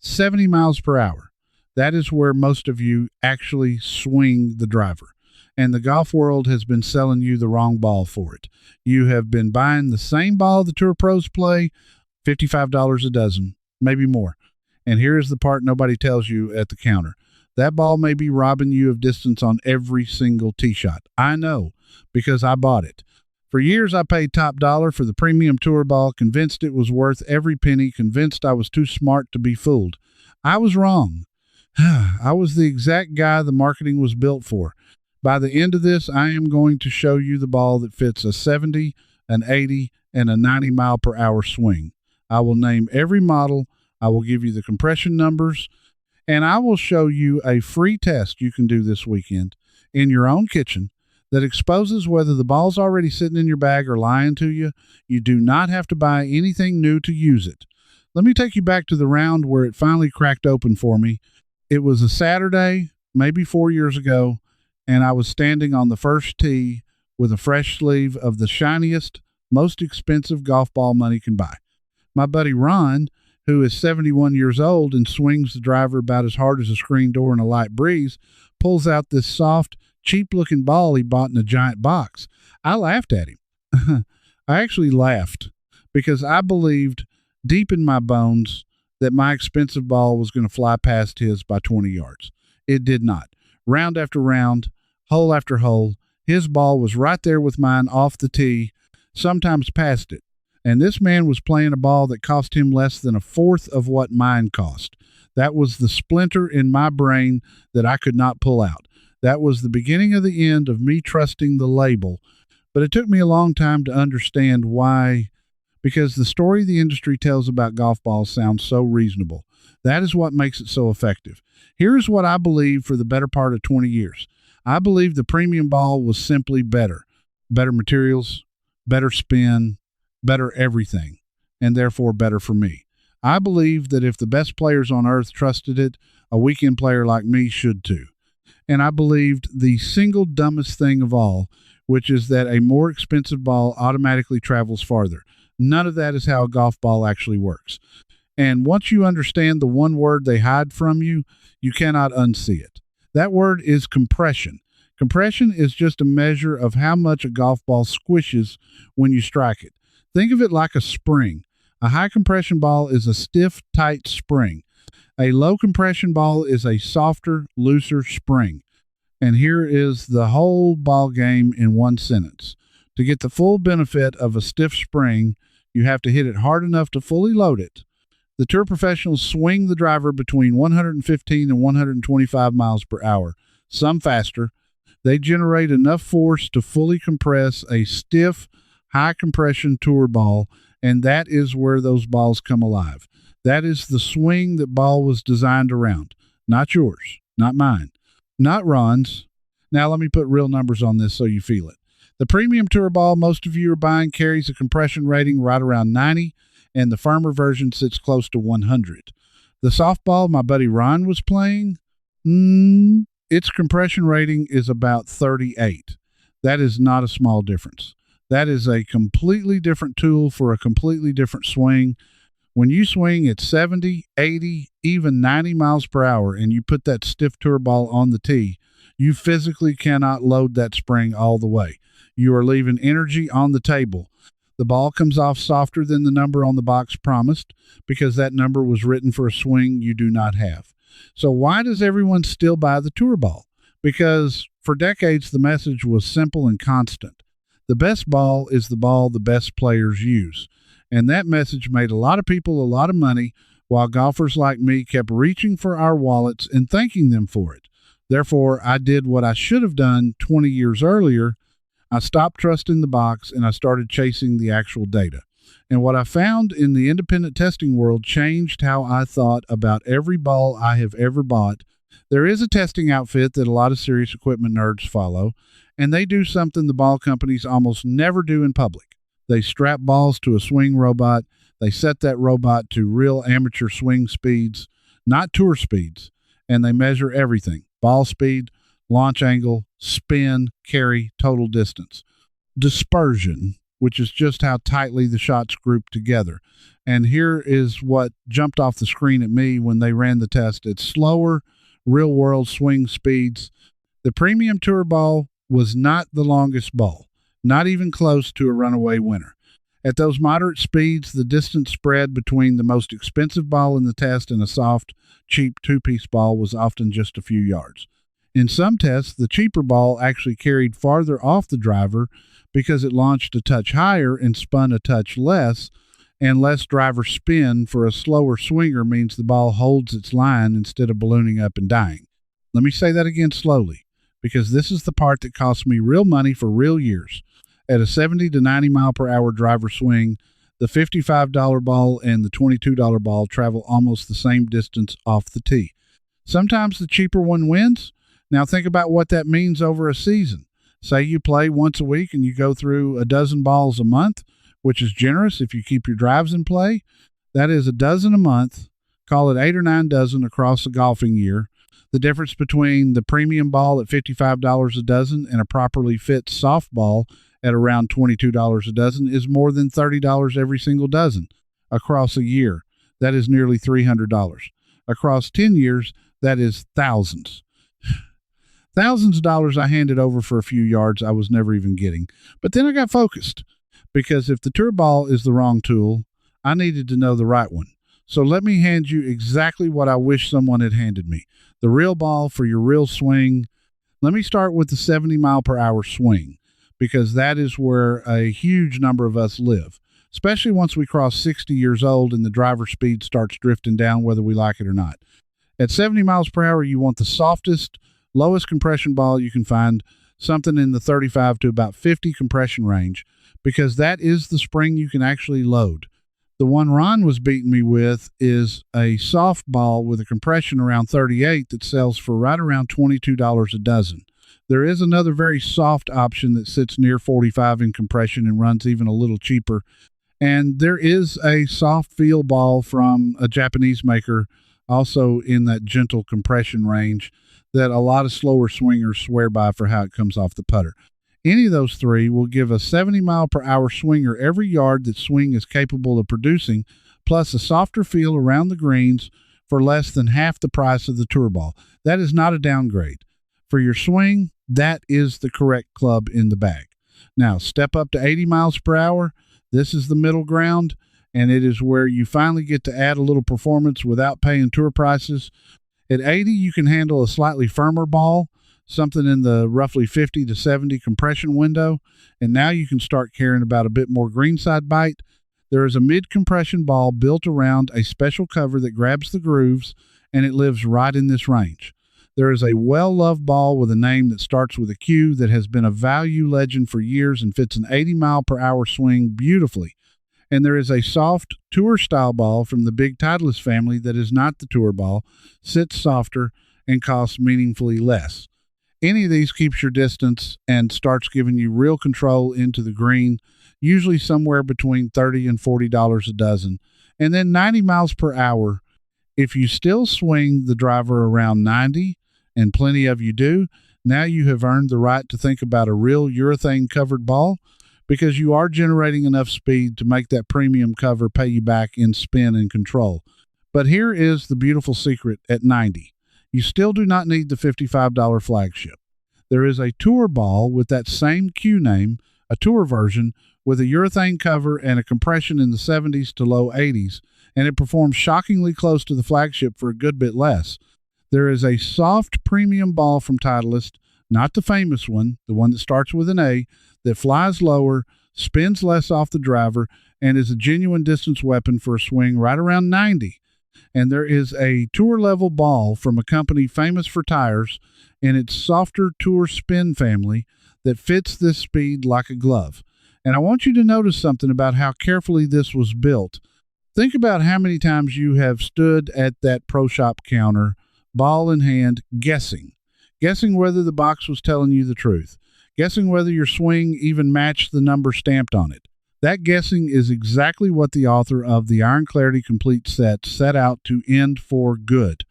70 miles per hour. That is where most of you actually swing the driver. And the golf world has been selling you the wrong ball for it. You have been buying the same ball the tour pros play, $55 a dozen, maybe more. And here is the part nobody tells you at the counter. That ball may be robbing you of distance on every single tee shot. I know, because I bought it. For years, I paid top dollar for the premium tour ball, convinced it was worth every penny, convinced I was too smart to be fooled. I was wrong. I was the exact guy the marketing was built for. By the end of this, I am going to show you the ball that fits a 70, an 80, and a 90 mile per hour swing. I will name every model. I will give you the compression numbers, and I will show you a free test you can do this weekend in your own kitchen that exposes whether the ball's already sitting in your bag or lying to you. You do not have to buy anything new to use it. Let me take you back to the round where it finally cracked open for me. It was a Saturday, maybe 4 years ago, and I was standing on the first tee with a fresh sleeve of the shiniest, most expensive golf ball money can buy. My buddy Ron, who is 71 years old and swings the driver about as hard as a screen door in a light breeze, pulls out this soft, cheap-looking ball he bought in a giant box. I laughed at him. I actually laughed because I believed deep in my bones that my expensive ball was going to fly past his by 20 yards. It did not. Round after round, hole after hole, his ball was right there with mine off the tee, sometimes past it. And this man was playing a ball that cost him less than a fourth of what mine cost. That was the splinter in my brain that I could not pull out. That was the beginning of the end of me trusting the label. But it took me a long time to understand why, because the story the industry tells about golf balls sounds so reasonable. That is what makes it so effective. Here's what I believed for the better part of 20 years. I believed the premium ball was simply better. Better materials, better spin, better everything, and therefore better for me. I believed that if the best players on earth trusted it, a weekend player like me should too. And I believed the single dumbest thing of all, which is that a more expensive ball automatically travels farther. None of that is how a golf ball actually works. And once you understand the one word they hide from you, you cannot unsee it. That word is compression. Compression is just a measure of how much a golf ball squishes when you strike it. Think of it like a spring. A high compression ball is a stiff, tight spring. A low compression ball is a softer, looser spring. And here is the whole ball game in one sentence. To get the full benefit of a stiff spring, you have to hit it hard enough to fully load it. The tour professionals swing the driver between 115 and 125 miles per hour, some faster. They generate enough force to fully compress a stiff, high compression tour ball, and that is where those balls come alive. That is the swing that ball was designed around. Not yours, not mine, not Ron's. Now let me put real numbers on this so you feel it. The premium tour ball most of you are buying carries a compression rating right around 90, and the firmer version sits close to 100. The softball my buddy Ron was playing, its compression rating is about 38. That is not a small difference. That is a completely different tool for a completely different swing. When you swing at 70, 80, even 90 miles per hour and you put that stiff tour ball on the tee, you physically cannot load that spring all the way. You are leaving energy on the table. The ball comes off softer than the number on the box promised because that number was written for a swing you do not have. So why does everyone still buy the tour ball? Because for decades the message was simple and constant. The best ball is the ball the best players use. And that message made a lot of people a lot of money, while golfers like me kept reaching for our wallets and thanking them for it. Therefore, I did what I should have done 20 years earlier. I stopped trusting the box and I started chasing the actual data. And what I found in the independent testing world changed how I thought about every ball I have ever bought. There is a testing outfit that a lot of serious equipment nerds follow, and they do something the ball companies almost never do in public. They strap balls to a swing robot. They set that robot to real amateur swing speeds, not tour speeds, and they measure everything: ball speed, launch angle, spin, carry, total distance. Dispersion, which is just how tightly the shots group together. And here is what jumped off the screen at me when they ran the test. At slower real world swing speeds, the premium tour ball was not the longest ball, not even close to a runaway winner. At those moderate speeds, the distance spread between the most expensive ball in the test and a soft, cheap two-piece ball was often just a few yards. In some tests, the cheaper ball actually carried farther off the driver because it launched a touch higher and spun a touch less, and less driver spin for a slower swinger means the ball holds its line instead of ballooning up and dying. Let me say that again slowly, because this is the part that cost me real money for real years. At a 70 to 90 mile per hour driver swing, the $55 ball and the $22 ball travel almost the same distance off the tee. Sometimes the cheaper one wins. Now think about what that means over a season. Say you play once a week and you go through a dozen balls a month, which is generous if you keep your drives in play. That is a dozen a month. Call it 8 or 9 dozen across a golfing year. The difference between the premium ball at $55 a dozen and a properly fit softball at around $22 a dozen is more than $30 every single dozen. Across a year, that is nearly $300. Across 10 years, that is thousands. Thousands of dollars I handed over for a few yards I was never even getting. But then I got focused, because if the tour ball is the wrong tool, I needed to know the right one. So let me hand you exactly what I wish someone had handed me. The real ball for your real swing. Let me start with the 70 mile per hour swing, because that is where a huge number of us live, especially once we cross 60 years old and the driver speed starts drifting down whether we like it or not. At 70 miles per hour, you want the softest, lowest compression ball you can find, something in the 35 to about 50 compression range, because that is the spring you can actually load. The one Ron was beating me with is a soft ball with a compression around 38 that sells for right around $22 a dozen. There is another very soft option that sits near 45 in compression and runs even a little cheaper. And there is a soft feel ball from a Japanese maker, also in that gentle compression range, that a lot of slower swingers swear by for how it comes off the putter. Any of those three will give a 70 mile per hour swinger every yard that swing is capable of producing, plus a softer feel around the greens for less than half the price of the tour ball. That is not a downgrade. For your swing, that is the correct club in the bag. Now, step up to 80 miles per hour. This is the middle ground, and it is where you finally get to add a little performance without paying tour prices. At 80, you can handle a slightly firmer ball, something in the roughly 50 to 70 compression window, and now you can start caring about a bit more greenside bite. There is a mid-compression ball built around a special cover that grabs the grooves, and it lives right in this range. There is a well-loved ball with a name that starts with a Q that has been a value legend for years and fits an 80 mile per hour swing beautifully. And there is a soft tour-style ball from the big Titleist family that is not the tour ball, sits softer, and costs meaningfully less. Any of these keeps your distance and starts giving you real control into the green, usually somewhere between $30 and $40 a dozen. And then 90 miles per hour, if you still swing the driver around 90, and plenty of you do, now you have earned the right to think about a real urethane-covered ball, because you are generating enough speed to make that premium cover pay you back in spin and control. But here is the beautiful secret at 90. You still do not need the $55 flagship. There is a tour ball with that same Q name, a tour version, with a urethane cover and a compression in the 70s to low 80s, and it performs shockingly close to the flagship for a good bit less. There is a soft premium ball from Titleist, not the famous one, the one that starts with an A, that flies lower, spins less off the driver, and is a genuine distance weapon for a swing right around 90. And there is a tour-level ball from a company famous for tires in its softer tour spin family that fits this speed like a glove. And I want you to notice something about how carefully this was built. Think about how many times you have stood at that pro shop counter, ball in hand, guessing whether the box was telling you the truth, guessing whether your swing even matched the number stamped on it. That guessing is exactly what the author of the Iron Clarity Complete set set out to end for good.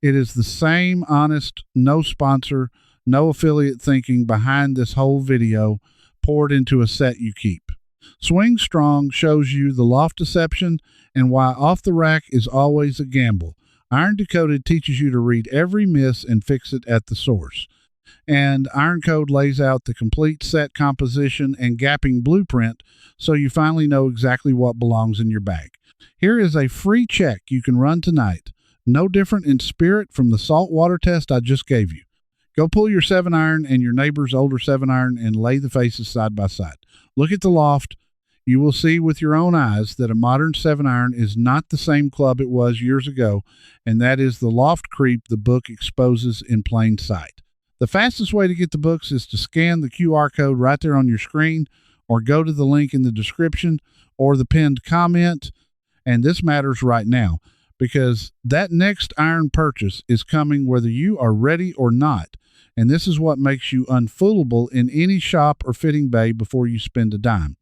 It is the same honest, no sponsor, no affiliate thinking behind this whole video poured into a set you keep. Swing Strong shows you the loft deception and why off the rack is always a gamble. Iron Decoded teaches you to read every miss and fix it at the source. And Iron Code lays out the complete set composition and gapping blueprint so you finally know exactly what belongs in your bag. Here is a free check you can run tonight. No different in spirit from the saltwater test I just gave you. Go pull your 7-iron and your neighbor's older 7-iron and lay the faces side by side. Look at the loft. You will see with your own eyes that a modern 7-iron is not the same club it was years ago, and that is the loft creep the book exposes in plain sight. The fastest way to get the books is to scan the QR code right there on your screen, or go to the link in the description or the pinned comment. And this matters right now because that next iron purchase is coming whether you are ready or not. And this is what makes you unfoolable in any shop or fitting bay before you spend a dime.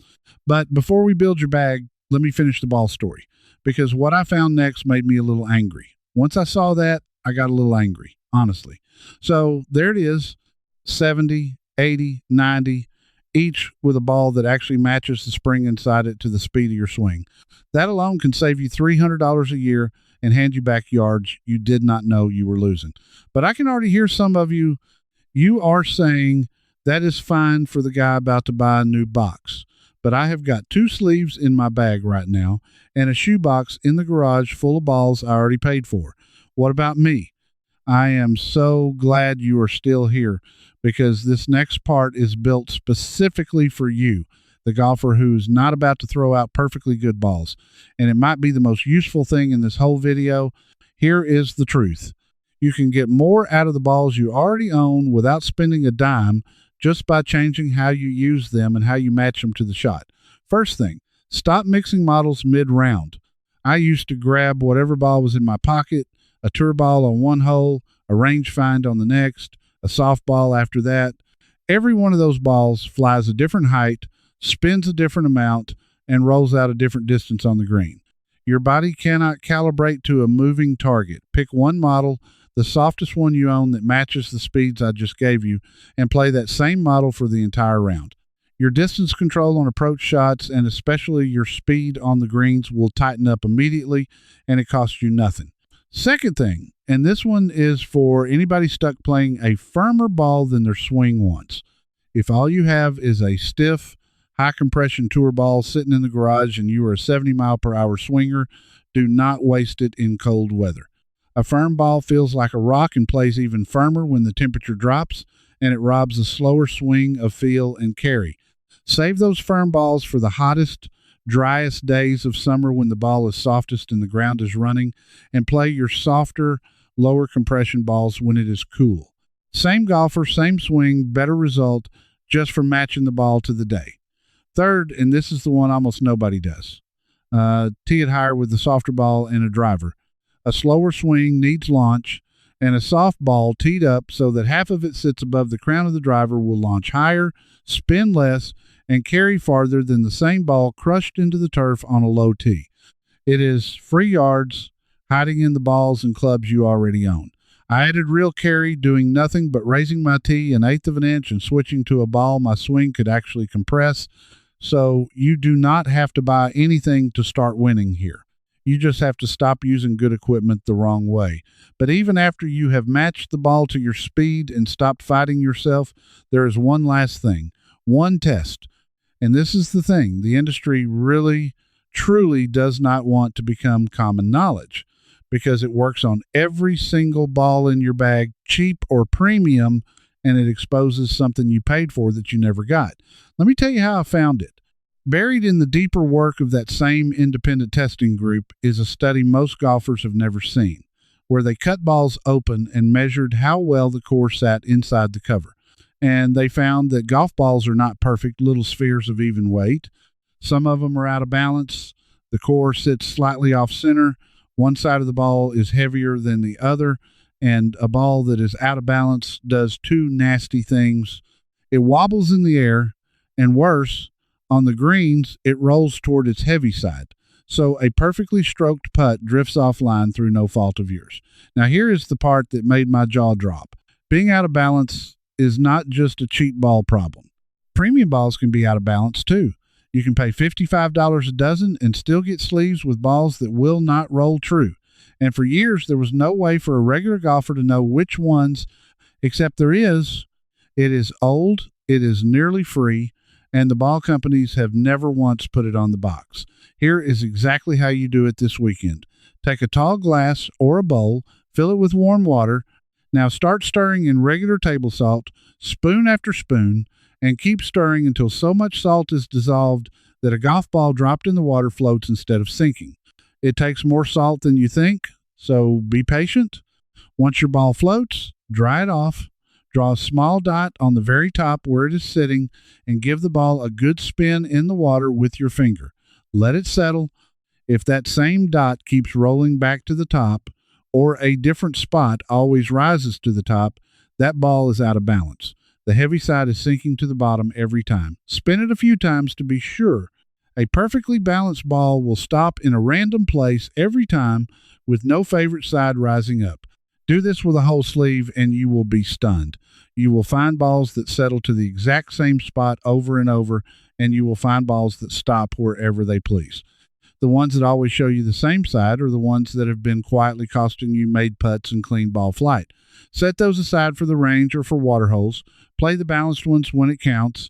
But before we build your bag, let me finish the ball story, because what I found next made me a little angry. Once I saw that, I got a little angry, honestly. So there it is, 70, 80, 90, each with a ball that actually matches the spring inside it to the speed of your swing. That alone can save you $300 a year and hand you back yards you did not know you were losing. But I can already hear some of you are saying that is fine for the guy about to buy a new box. But I have got 2 sleeves in my bag right now and a shoebox in the garage full of balls I already paid for. What about me? I am so glad you are still here, because this next part is built specifically for you, the golfer who's not about to throw out perfectly good balls. And it might be the most useful thing in this whole video. Here is the truth. You can get more out of the balls you already own without spending a dime, just by changing how you use them and how you match them to the shot. First thing, stop mixing models mid-round. I used to grab whatever ball was in my pocket, a tour ball on one hole, a rangefinder on the next, a softball after that. Every one of those balls flies a different height, spins a different amount, and rolls out a different distance on the green. Your body cannot calibrate to a moving target. Pick one model, the softest one you own that matches the speeds I just gave you, and play that same model for the entire round. Your distance control on approach shots, and especially your speed on the greens, will tighten up immediately, and it costs you nothing. Second thing, and this one is for anybody stuck playing a firmer ball than their swing wants. If all you have is a stiff, high compression tour ball sitting in the garage and you are a 70-mile-per-hour swinger, do not waste it in cold weather. A firm ball feels like a rock and plays even firmer when the temperature drops, and it robs a slower swing of feel and carry. Save those firm balls for the hottest, driest days of summer when the ball is softest and the ground is running, and play your softer, lower compression balls when it is cool. Same golfer, same swing, better result just for matching the ball to the day. Third, and this is the one almost nobody does, tee it higher with the softer ball and a driver. A slower swing needs launch, and a soft ball teed up so that half of it sits above the crown of the driver will launch higher, spin less, and carry farther than the same ball crushed into the turf on a low tee. It is free yards, hiding in the balls and clubs you already own. I added real carry, doing nothing but raising my tee 1/8 of an inch and switching to a ball my swing could actually compress. So you do not have to buy anything to start winning here. You just have to stop using good equipment the wrong way. But even after you have matched the ball to your speed and stopped fighting yourself, there is one last thing, one test. And this is the thing the industry really, truly does not want to become common knowledge, because it works on every single ball in your bag, cheap or premium, and it exposes something you paid for that you never got. Let me tell you how I found it. Buried in the deeper work of that same independent testing group is a study most golfers have never seen, where they cut balls open and measured how well the core sat inside the cover. And they found that golf balls are not perfect little spheres of even weight. Some of them are out of balance. The core sits slightly off center. One side of the ball is heavier than the other, and a ball that is out of balance does two nasty things. It wobbles in the air, and worse, on the greens, it rolls toward its heavy side. So a perfectly stroked putt drifts offline through no fault of yours. Now here is the part that made my jaw drop. Being out of balance is not just a cheap ball problem. Premium balls can be out of balance too. You can pay $55 a dozen and still get sleeves with balls that will not roll true. And for years, there was no way for a regular golfer to know which ones, except there is. It is old, it is nearly free, and the ball companies have never once put it on the box. Here is exactly how you do it this weekend. Take a tall glass or a bowl, fill it with warm water. Now start stirring in regular table salt, spoon after spoon, and keep stirring until so much salt is dissolved that a golf ball dropped in the water floats instead of sinking. It takes more salt than you think, so be patient. Once your ball floats, dry it off. Draw a small dot on the very top where it is sitting and give the ball a good spin in the water with your finger. Let it settle. If that same dot keeps rolling back to the top or a different spot always rises to the top, that ball is out of balance. The heavy side is sinking to the bottom every time. Spin it a few times to be sure. A perfectly balanced ball will stop in a random place every time with no favorite side rising up. Do this with a whole sleeve and you will be stunned. You will find balls that settle to the exact same spot over and over, and you will find balls that stop wherever they please. The ones that always show you the same side are the ones that have been quietly costing you made putts and clean ball flight. Set those aside for the range or for water holes. Play the balanced ones when it counts.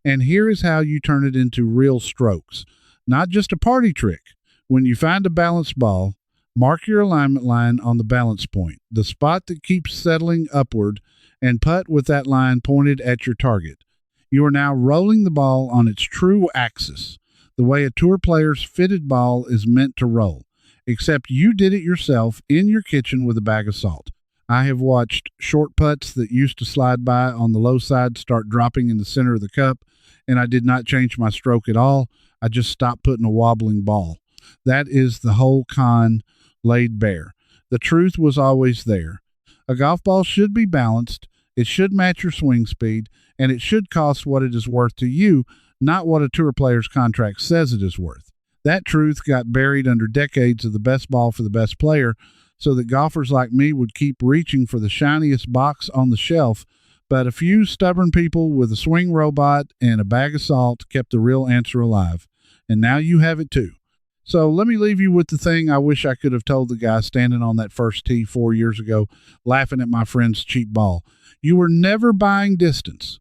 And here is how you turn it into real strokes. Not just a party trick. When you find a balanced ball, mark your alignment line on the balance point, the spot that keeps settling upward, and putt with that line pointed at your target. You are now rolling the ball on its true axis, the way a tour player's fitted ball is meant to roll, except you did it yourself in your kitchen with a bag of salt. I have watched short putts that used to slide by on the low side start dropping in the center of the cup, and I did not change my stroke at all. I just stopped putting a wobbling ball. That is the whole con laid bare. The truth was always there. A golf ball should be balanced, it should match your swing speed, and it should cost what it is worth to you, not what a tour player's contract says it is worth. That truth got buried under decades of the best ball for the best player, so that golfers like me would keep reaching for the shiniest box on the shelf, but a few stubborn people with a swing robot and a bag of salt kept the real answer alive. And now you have it too. So let me leave you with the thing I wish I could have told the guy standing on that first tee 4 years ago, laughing at my friend's cheap ball. You were never buying distance.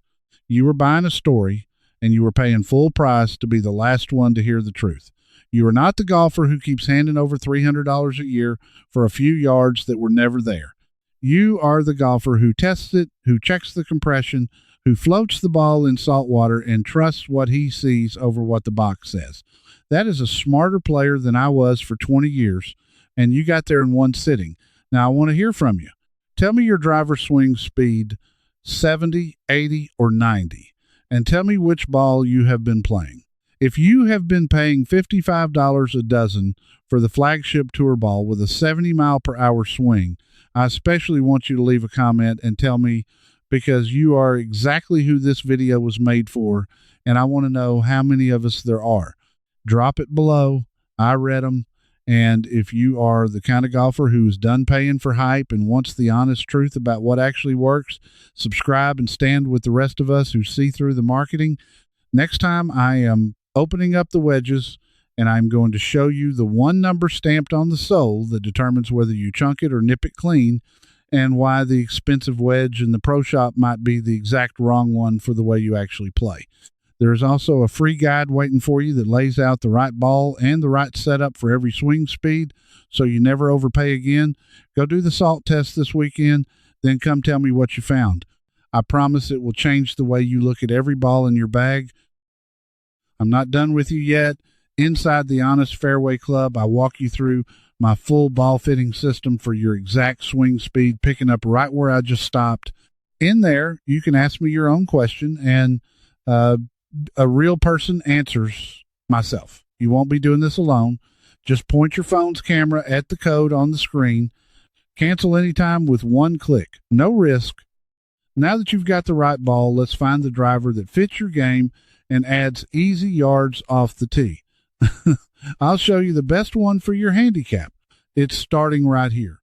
You were buying a story, and you were paying full price to be the last one to hear the truth. You are not the golfer who keeps handing over $300 a year for a few yards that were never there. You are the golfer who tests it, who checks the compression, who floats the ball in salt water and trusts what he sees over what the box says. That is a smarter player than I was for 20 years, and you got there in one sitting. Now, I want to hear from you. Tell me your driver swing speed, 70, 80, or 90, and tell me which ball you have been playing. If you have been paying $55 a dozen for the flagship tour ball with a 70-mile-per-hour swing, I especially want you to leave a comment and tell me, because you are exactly who this video was made for, and I want to know how many of us there are. Drop it below. I read them. And if you are the kind of golfer who's done paying for hype and wants the honest truth about what actually works, subscribe and stand with the rest of us who see through the marketing. Next time I am opening up the wedges, and I'm going to show you the one number stamped on the sole that determines whether you chunk it or nip it clean, and why the expensive wedge in the pro shop might be the exact wrong one for the way you actually play. There is also a free guide waiting for you that lays out the right ball and the right setup for every swing speed, so you never overpay again. Go do the salt test this weekend, then come tell me what you found. I promise it will change the way you look at every ball in your bag. I'm not done with you yet. Inside the Honest Fairway Club, I walk you through my full ball fitting system for your exact swing speed, picking up right where I just stopped. In there, you can ask me your own question, and a real person answers myself. You won't be doing this alone. Just point your phone's camera at the code on the screen. Cancel anytime with one click. No risk. Now that you've got the right ball, let's find the driver that fits your game and adds easy yards off the tee. I'll show you the best one for your handicap. It's starting right here.